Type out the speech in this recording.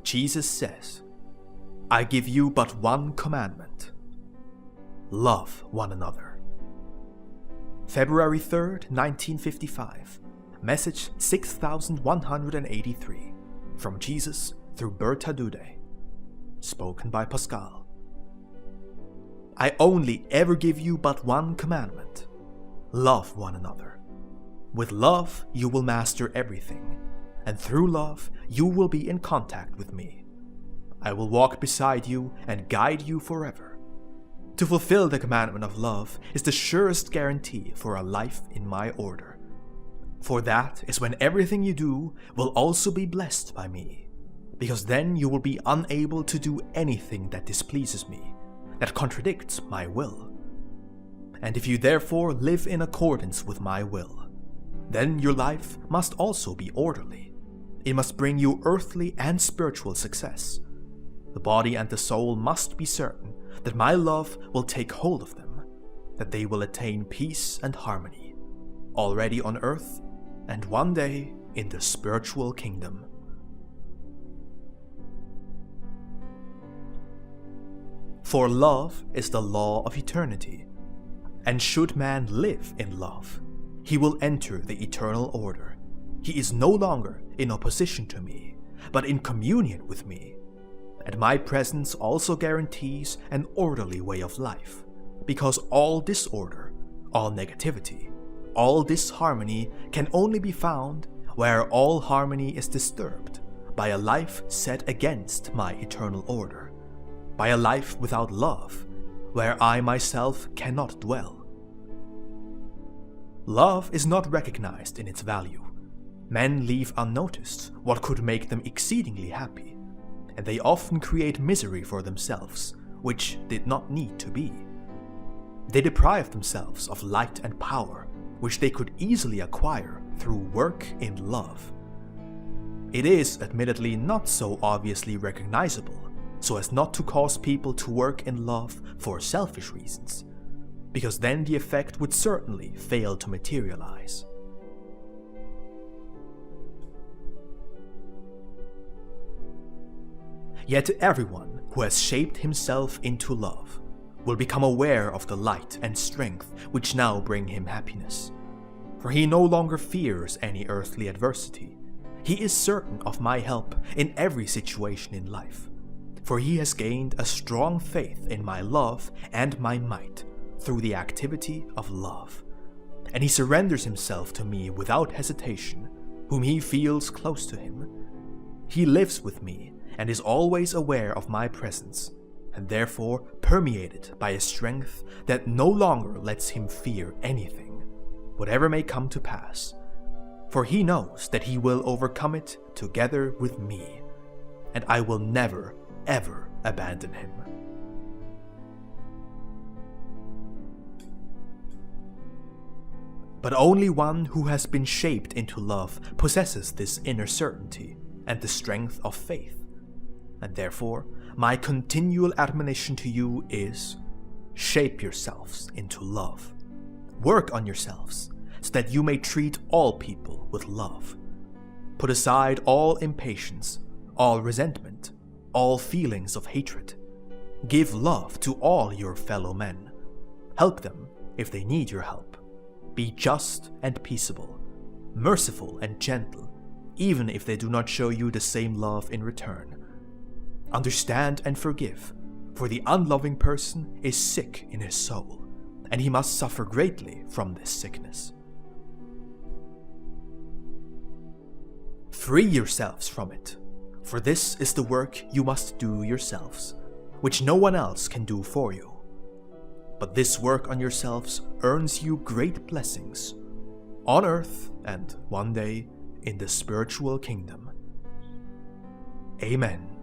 Jesus says, "I give you but one commandment. Love one another." February 3rd, 1955. Message 6183. From Jesus through Bertha Dudde. Spoken by Pascal. I only ever give you but one commandment. Love one another. With love you will master everything, and through love you will be in contact with me. I will walk beside you and guide you forever. To fulfill the commandment of love is the surest guarantee for a life in my order. For that is when everything you do will also be blessed by me, because then you will be unable to do anything that displeases me, that contradicts my will. And if you therefore live in accordance with my will, then your life must also be orderly. It must bring you earthly and spiritual success. The body and the soul must be certain that my love will take hold of them, that they will attain peace and harmony, already on earth and one day in the spiritual kingdom. For love is the law of eternity, and should man live in love, he will enter the eternal order. He is no longer in opposition to me, but in communion with me. And my presence also guarantees an orderly way of life, because all disorder, all negativity, all disharmony can only be found where all harmony is disturbed by a life set against my eternal order, by a life without love, where I myself cannot dwell. Love is not recognized in its value. Men leave unnoticed what could make them exceedingly happy, and they often create misery for themselves, which did not need to be. They deprive themselves of light and power, which they could easily acquire through work in love. It is admittedly not so obviously recognizable, so as not to cause people to work in love for selfish reasons, because then the effect would certainly fail to materialize. Yet everyone who has shaped himself into love will become aware of the light and strength which now bring him happiness. For he no longer fears any earthly adversity. He is certain of my help in every situation in life, for he has gained a strong faith in my love and my might through the activity of love. And he surrenders himself to me without hesitation, whom he feels close to him. He lives with me and is always aware of my presence, and therefore permeated by a strength that no longer lets him fear anything, whatever may come to pass, for he knows that he will overcome it together with me, and I will never, ever abandon him. But only one who has been shaped into love possesses this inner certainty and the strength of faith. And therefore, my continual admonition to you is, shape yourselves into love. Work on yourselves, so that you may treat all people with love. Put aside all impatience, all resentment, all feelings of hatred. Give love to all your fellow men. Help them if they need your help. Be just and peaceable, merciful and gentle, even if they do not show you the same love in return. Understand and forgive, for the unloving person is sick in his soul, and he must suffer greatly from this sickness. Free yourselves from it, for this is the work you must do yourselves, which no one else can do for you. But this work on yourselves earns you great blessings, on earth and one day in the spiritual kingdom. Amen.